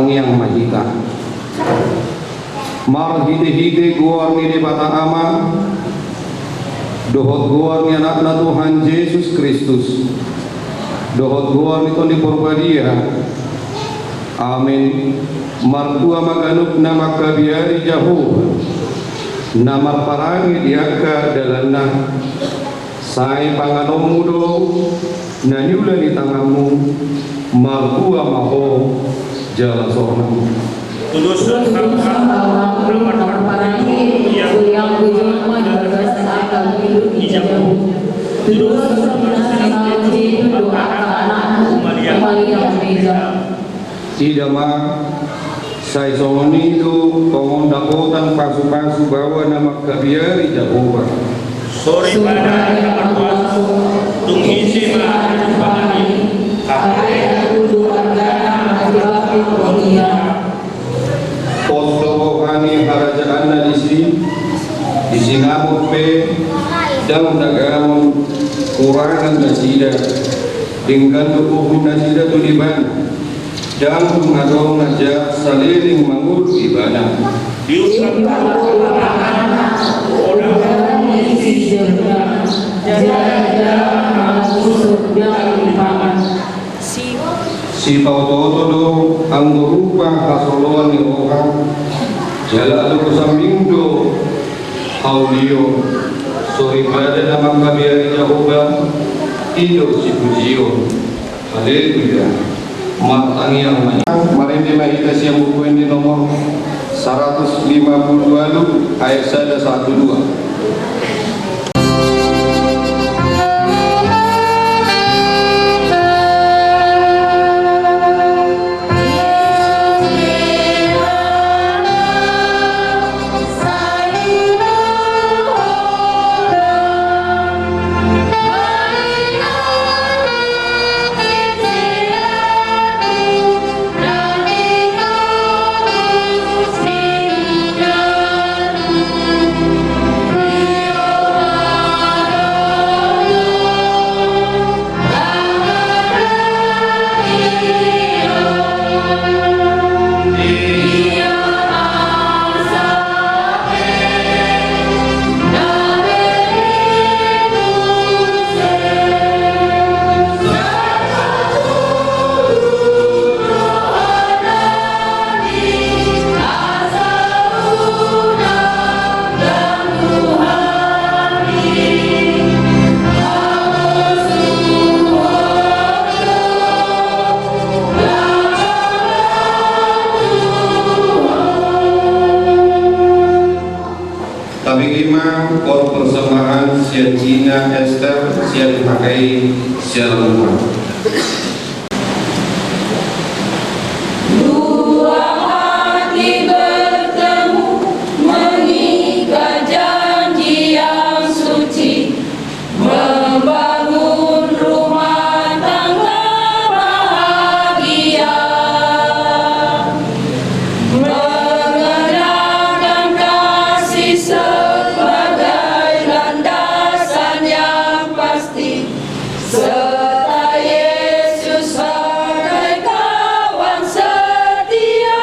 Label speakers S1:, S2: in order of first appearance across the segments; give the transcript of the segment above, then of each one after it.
S1: yang mahita mar hide guar ni bata ama dohot guar ni anak Tuhan Yesus Kristus dohot guar ni toni porbadia amin martua maganuk nama kabiari jauh nama parangi diaka dalana sai panganomu do nanyula di tanganmu martua maho jala sornamu
S2: Tulus hamba parangi yang berjumpa juga saat hidup hijau. Tulus sanji doa anakmu Maria Meza.
S1: Idama sai songoni do pongong dakotan pasu-pasu bawa nama kabiari Jehovah.
S2: Sore pada berpuasa tungisi bahani ayat kudu agama hati dunia.
S1: Postohani kerajaan di Singapura pe dan dagang kurangan nasida dengan tubuh nasida tu di mana dan mengadong aja saliling mangul ibadah
S2: Diusap orang isi jerga jaga aku surga limpahan
S1: si pauto do ang rupa kasoloan ni orang jala do kusamindo audio so ibadah nama kabiari Jehovah ido si pujio haleluya matangi yang mari kita siang buku ini nomor 152 ayat 1-2. Kor persembahan sian Cina Esther sian pakai sian rumah.
S3: Dua hati bertemu mengikat janji yang suci membangun rumah tangga bahagia. Mengenalkan kasih sebagai landasan yang pasti serta Yesus sebagai kawan setia.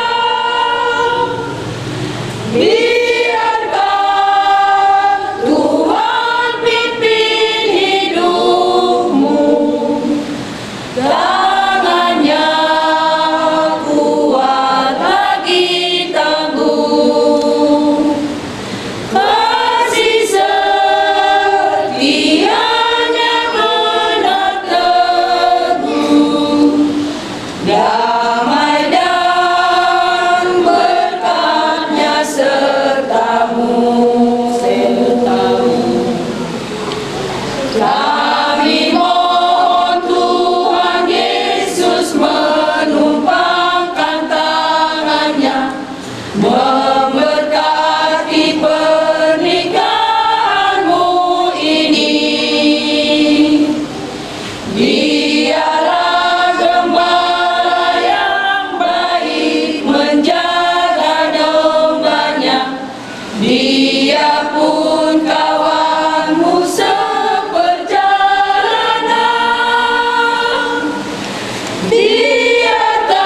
S3: Biarkan Tuhan pimpin hidupmu, tangannya kuat lagi tangguh. Kasih setianya benar teguh, damai dan berkatnya sertamu. Kami mohon Tuhan Yesus menumpangkan tangannya memberkati pernikahanmu ini. Dialah gembala yang baik menjaga dombanya, Dia pun kawanmu seperjalanan. Biarkan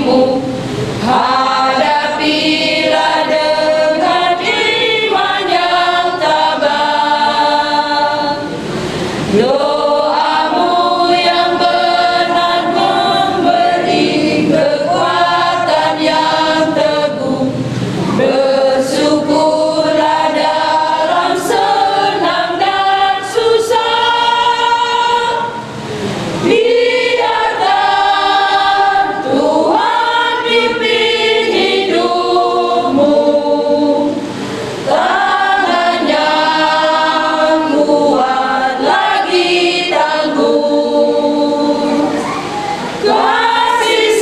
S3: janjimu, hadapilah dengan iman yang tabah. Doamu yang benar memberi kekuatan yang teguh. Bersyukurlah dalam senang dan susah. Biarkan Tuhan pimpin hidupmu. Tangan yang kuat lagi tangguh. Kasih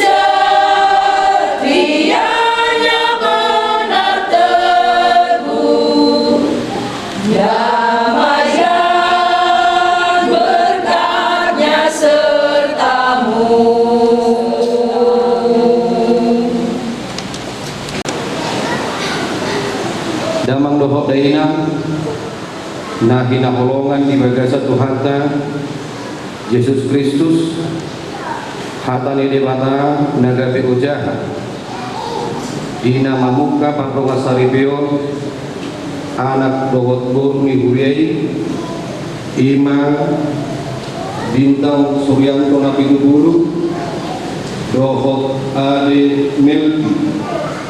S3: setianya benar teguh. Damai dan berkatnya sertamu.
S1: Damang dohop daina na hinaholongan di bagasa Tuhanta Yesus Kristus hatani debata nagape ujah dina mamuka pangronga saribio anak dohot burni huriai ima bintang suryanto nabi guru dohot ade milki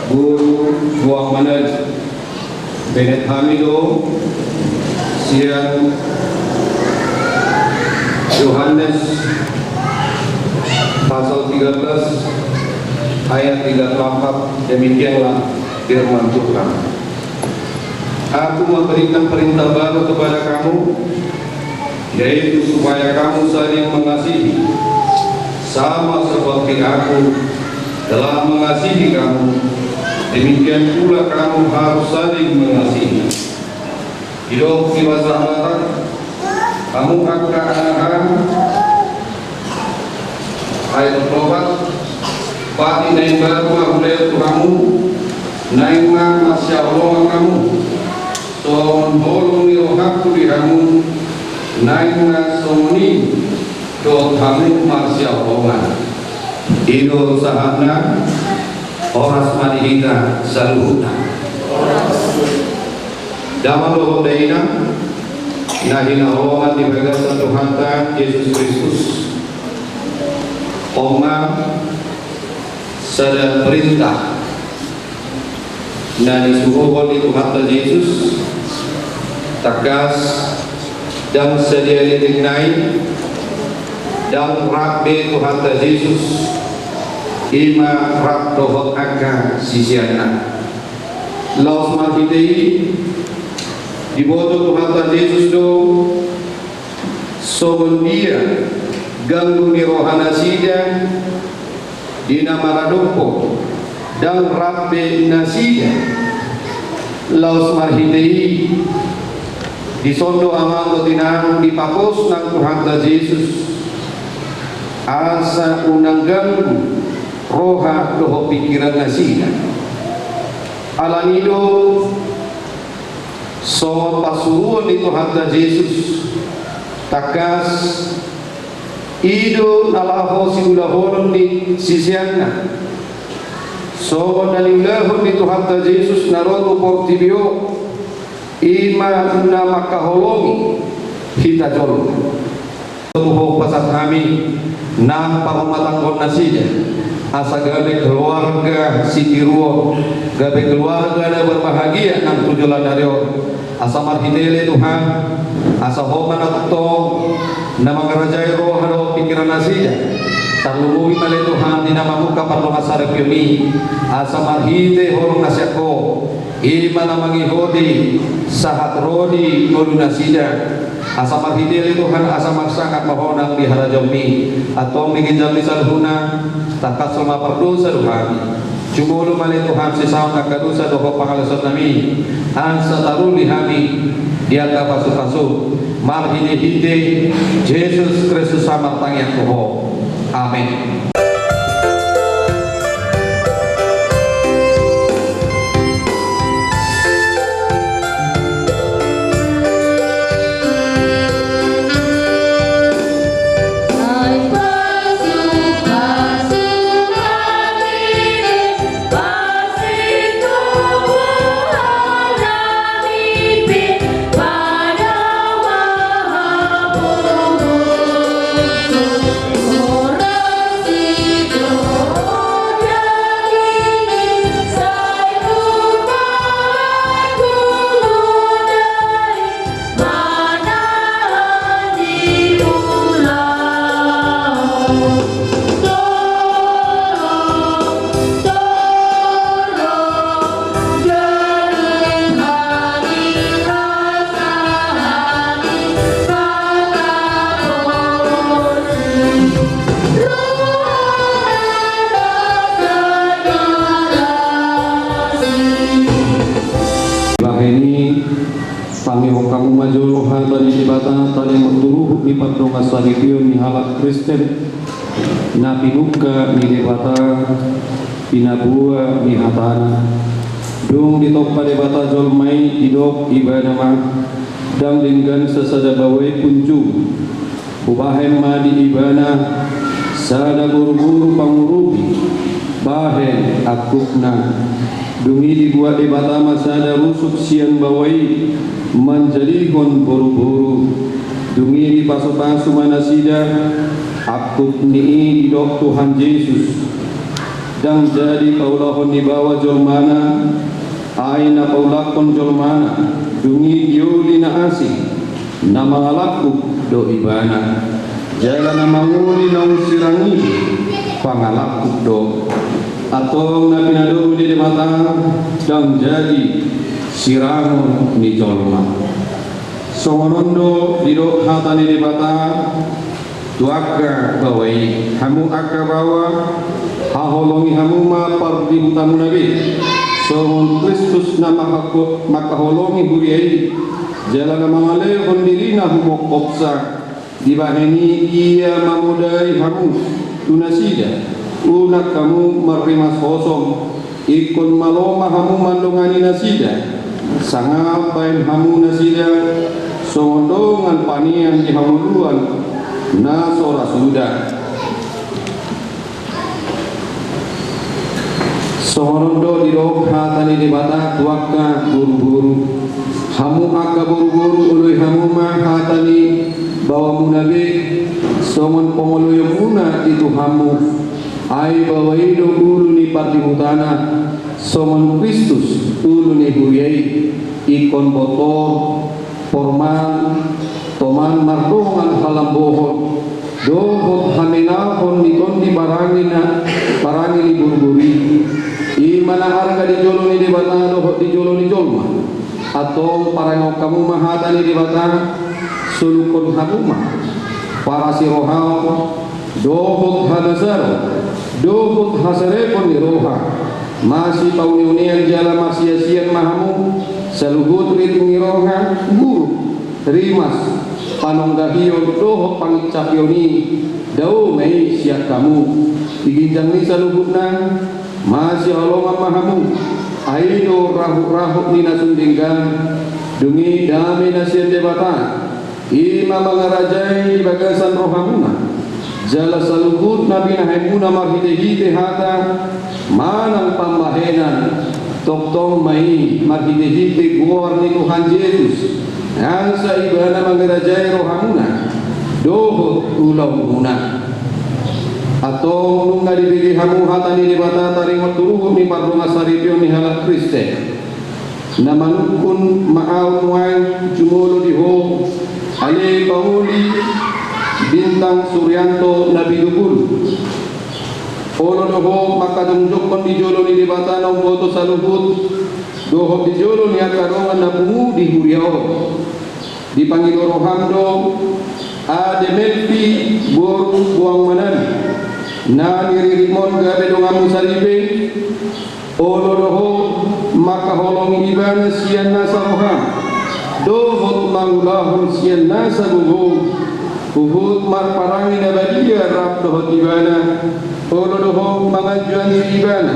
S1: guru buah manaj Benet Hamido siang Yohanes pasal 13 ayat 34, demikianlah firman Tuhan. Aku memberikan perintah baru kepada kamu, yaitu supaya kamu saling mengasihi, sama seperti aku telah mengasihi kamu. Demikian pula kamu harus saling mengasihi. Hidup di sahabatan, kamu akan ayat 24, pati naik baru mulai kamu, naik masya Allah kamu, soal bolong ni rohaku di kamu, naik somni, do kamu masya Allah. Hidup sahabna Oras manihina saluhuta Daman doho daina Nahina roman di bagasa Tuhanta Yesus Kristus Oma sada perintah Nani suruh di Tuhanta Yesus Takas dan sedia ditingnai dan rabbe Tuhanta Yesus ima rab dohot aka sisiana laos makitei diboto Tuhan Yesus do sogon dia ganggu ni rohana sida dina maradompo dan rabbe nasida laos makitei di sondo amal tinang dipapos ng Tuhan Yesus asa unang ganggu roha doho pikiran nasida alanido so pasuruan itu Tuhan Yesus takas ido nalaho si ulahon ni sisianna so nalilahon ni Tuhan Yesus naroto portibio ima na makaholongi kita jolong tubuh pasat kami na pamatanggon nasida asa gabe keluarga Sitiruo, gabe keluarga na berbahagia nang tujuan dario asa marhitele Tuhan asa homan akto na mangarajay roh haro pikiran nasida tarlumuhi male Tuhan di nama muka parlo asarap yumi asa marhite horong nasyako ima na mangihodi sahat rodi golu nasida asa marhitele Tuhan asa maksangat mahonang di harajomi atau mingin jami salhuna takas sama perdosa Tuhan cumulu male Tuhan sisaun akadusa doho pangalasot nami ansa taruli hami diaka pasu-pasu marhini-hinde Yesus Kristus samartang yang tuho amin.
S3: Ay pasuka-suka
S1: Pangiho kamu majolo hata di bata tali menturuh di patrunga saripio ni halak Kristen na pinuka ni debata pinabua ni hatana dung ditokpa debata jolmai idok ibadah ma dang linggan sesada bawai kunjung ubahen ma di ibadah sada guru-guru pangurubi bahen akukna dungi dibuat debata masada rusuk sian bawai menjadikon buru-buru dungi di pasu-pasu manasida akuk ni idok Tuhan Yesus dan jadi paulahon di bawah jolmana aina paulakon jolmana dungi diuli na asih nama alakuk do ibana jalan nama nguli na usirangi pangalakuk do atau nabi nado di mata dan jadi sirangon ni jolma songonondo didok hatani di bata tuaka bawai hamu aka bawa haholongi hamu ma pardi hutamu nabi songon Kristus nama aku maka holongi huriai jalan mangale hondirina humok kopsa dibaheni ia mamudai hamu tunasida unak kamu marimas kosong ikon maloma hamu mandongani nasida sangat bain hamu nasida songondongan panian di hamuluan na sora sudah songorondo di rok hatani di bata tuaka buru-buru hamu aka buru-buru ului hamu ma hatani bawa munabi songon pengoloyo muna itu hamu ai bawa ido ulu ni parti mutana songon Kristus ulu ni huyai ikon botol formal toman mardongan halam bohon dohot hamenahon niton di barangina barangi ni burburi imana harga di jolo ni di bata dohot di jolo ni jolma atau parangok kamu mahatani di bata sulukon hamuma para sirohau dohot hadasar dohot hasarepon ni roha masih pauniunian jala masia-sian mahamu saluhut ritu ngiroha guru rimas panonggahiyo dohot pangicapyoni dau mei siat kamu diginjang ni saluhutna masih olongan mahamu aido rahuk-rahuk ni nasundinggan dungi dami nasian debata ima mangarajai bagasan rohamuna jala saluhut nabi nahemuna marhide-hide hata manang pambahenan tok-tok mai marhide-hide guar ni Tuhan Yesus angsa ibana mangarajai rohamuna dohot ulau muna atau nunga dibili hamu hatani di bata taringot turuh ni pardonga saripyo ni halak Kristen namanukun maaw muay jumulo di ho ale pauli bintang Suryanto Nabi Dukul olo doho makadunjukon di jolo ni di bata ng boto sa luhut doho di jolo ni akarongan na pungu di huriao di Panginoon ade melpi buang manan na niririmon gabe dongamu salibe olo doho makaholong iban siyan nasa roham dohot mangulahon siyan nasa guhong uhut marparangi na badia rap dohot ibana olo doho mangajuan ibana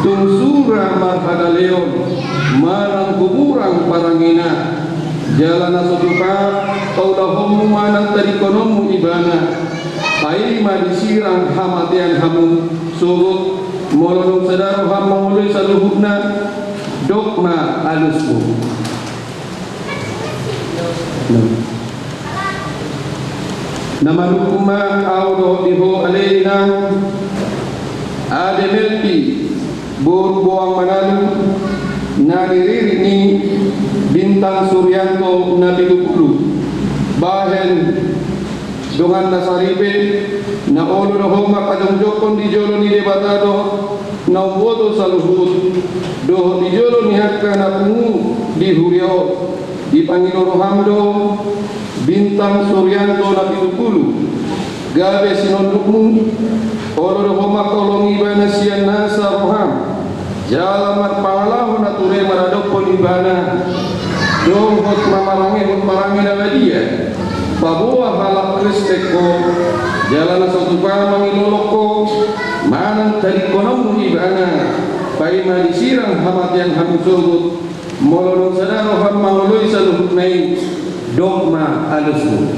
S1: tungsura marhadaleon marang kuburang parangina jalan asutuka kaulahom manang tarikonomu ibana ai madisirang hamatian hamu surut molonong sadaro ham mangului saluhutna dokma alusku namanukuma audo diho alena ade melpi bor buang manalu naririr ni bintang Suryanto Nabi Dukulu bahen dongan nasaripe na olo doho makadongjokon di jolo ni debatado na uboto saluhut doho di jolo ni hakka na pungu di huriao di Panginoon Hamdo bintang Suryanto Nabi Dukulu gabe sinondukmu olo doho makolongi bana sian nasa roham jalamat pangalahu na ture maradokon ibana dohot marangi na dia babuah halak kristeko jalan satu pamang iloloko manang tadi konom ibana pai disirang hamatian hamusubut molodong sadaro hamangului saluhut nai dogma alusmu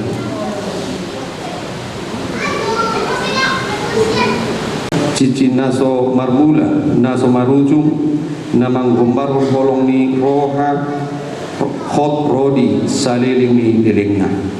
S1: cici naso marbula naso marujung namang gombar bolong ni roha hot rodi saliling ni dilingna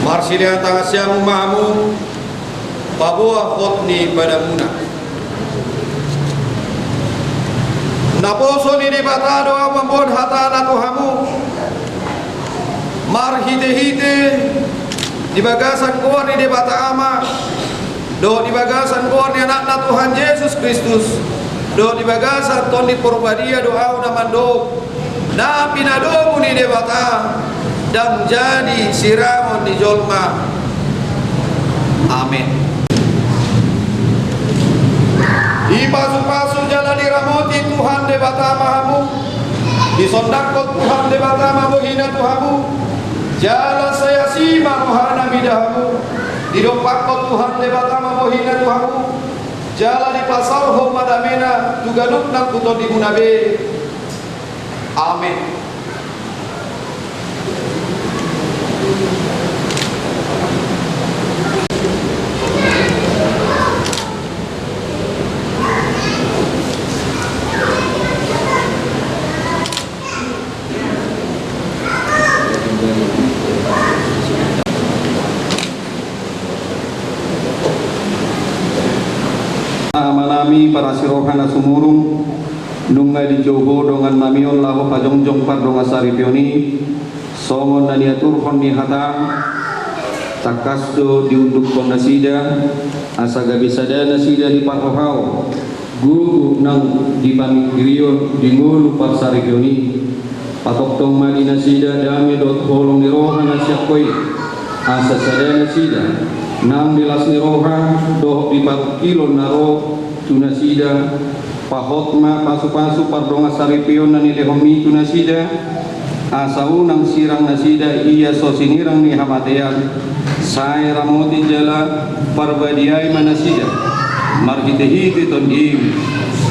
S1: Marsilia tangasyamu mahamu pabuah khotni padamuna naposo ni debata doa mambon hatana tuhamu marhite-hite di bagasan kuar ni debata ama do di bagasan kuar ni anak Tuhan Yesus Kristus do di bagasan toni porbadia doa na mando na pinadomu ni debata dan menjadi siramun di jolma. Amin. Di pasu-pasu jalan diramoti Tuhan debata mahamu, di sondakot Tuhan debata mahamu hina Tuhamu, jalan saya sima rohana bidahamu, di dopakot Tuhan debata mahamu hina Tuhamu, jalan di pasar homadamena tugaduk nak kuto di munabe. Amin. Amanami para sirohana sumurung nunga di jogo dongan mamion lahu pajongjong par donga saripioni songon na niatur honni hatam takasdo diunduk kon nasida asaga bisada nasida di parohau guru nang di pamigrion di ngulu par saripioni patok tong mali nasida dame dot holong ni roha nasyakoi asa sada nasida nang dilas ni roha doh di parkilon naro tunasida pahotma pasu-pasu pardonga saripion nani lehomi tunasida asaunang sirang nasida iya sosinirang ni hamatean saya ramoti jala parbadiai manasida marhite-hite tondim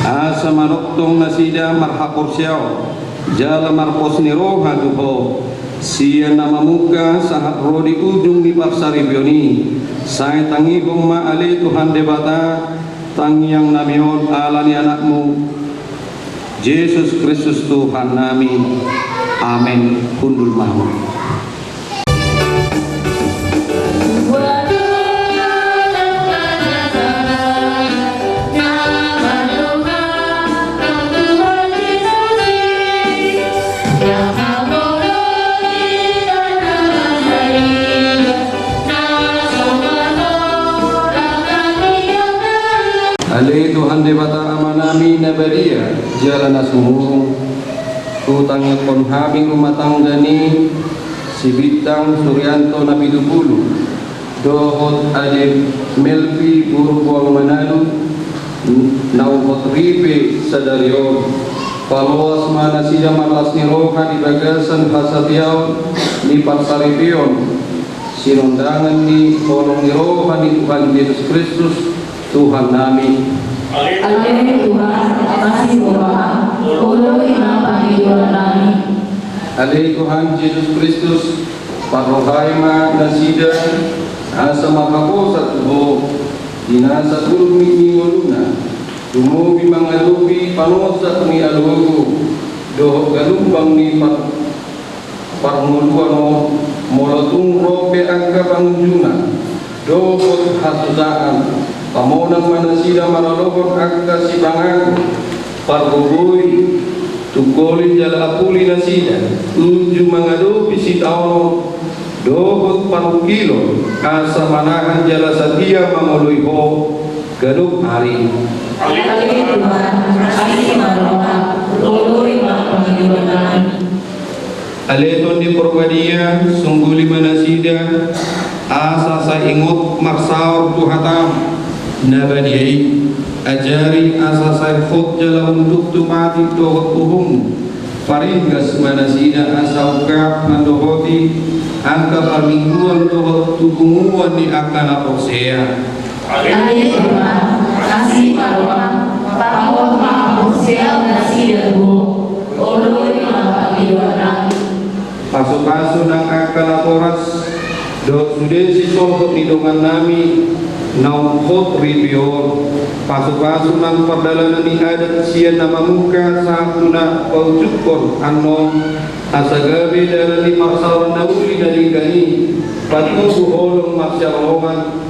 S1: asa maroktong nasida marhapor siyaw jala marpos ni roha duho siya namamuka sahat rodi ujung ni parsaripioni saya tangibong maali Tuhan debata tangyang namion alani anakmu Yesus Kristus Tuhan nami. Amin. Kundul mahmud. Ali Tuhan debata amanami nabadia jalan asumurung tutangnya kon habing rumah tangga ni si Bintang Suryanto Nabi Dupulu dohot adib Melvi Burubuang Manado naukot ripe sadarion Paluas mana sida malas ni roha di bagasan hasatiaw ni parsaripion sinundangan ni tolong ni roha ni Tuhan Yesus Kristus Tuhan nami.
S2: Aleluya Tuhan, kasih Tuhan, ului nama panggilan kami.
S1: Aleluya Tuhan Yesus Kristus, parohaima nasida asa makaposa tuho dinasa tulmi ni waluna tumubi mangalubi panosa ni alugu doh galumbang ni parmuluano molatung robe angka pangjuna dohot hasusaan pamonang manasida manalokon angka sibangan pargugui tukoli jala apuli nasida tuju mangalubi sitaono dohot parukilo asa manahan jala satia mamului ho galup hari.
S2: Aleluya Tuhan, kasih Tuhan, ului nama panggilan kami.
S1: Aleton di Purwadia sungguli manasida asa sa ingot marsaur tuhatam nabadiai ajari asa sa khut jala untuk tumati dohot tuhum paringgas manasida asa ukap nandohoti angka parmingguan dohot tukunguan ni akan aposea.
S2: Aleluya Tuhan, kasih Tuhan, pamor maafusel nasida bu, ului nama panggilan kami.
S1: Paso-paso ng akalaporas do sudesi sohot ni dongan nami naukot ribior paso-paso ng perdalanan ni adat siya na mamuka sa na paujukor ano asagabi dalam ni marsawan na uli na ligani patubuholong masyarawan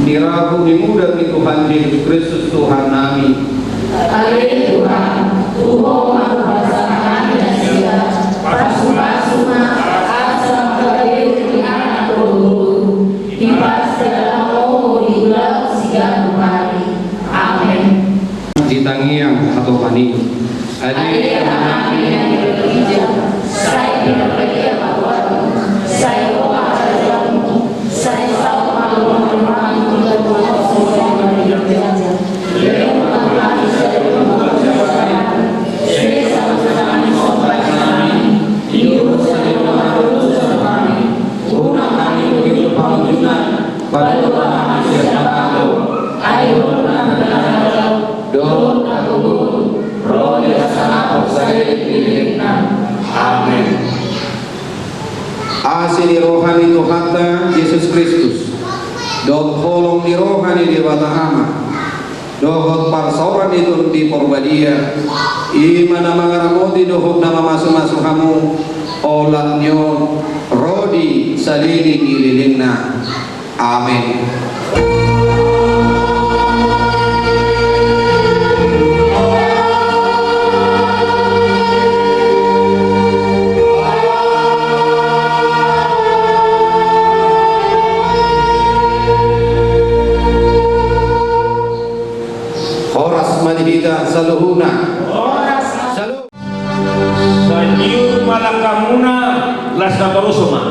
S1: nirahu ni muda ni Tuhan Yesus Kristus Tuhan nami.
S2: Aleluya Tuhan, Tuhan maafkan nasida pasu-pasu asa kageu di anak dulu dipas dalam mau di ulang siang hari. Amin.
S1: Di tangiang atau panik.
S2: Adik kami yang bekerja, saya tidak pergi apa-apa. Saya bawa ajaranmu, saya tahu malu memahami kebenaran semua yang bekerja. Beliau mengambil saya bekerja. Saya sama-sama sobat kami, hidup saya dengan kami, unang kami begitu pengunjungan, lalu kami siapa ayo benar-benar doa aku roh sana saya dirikan. Amin.
S1: Asini rohani Tuhanta Yesus Kristus dot holong ni rohani di Batahama dohot parsoran itu di Purwadia imana mangaramoti dohot nama masuk-masuk kamu olah nyon rodi salini gililinna. Amin. Madhida saluhuna salu
S4: Sanyu malakamuna lasa barusuma.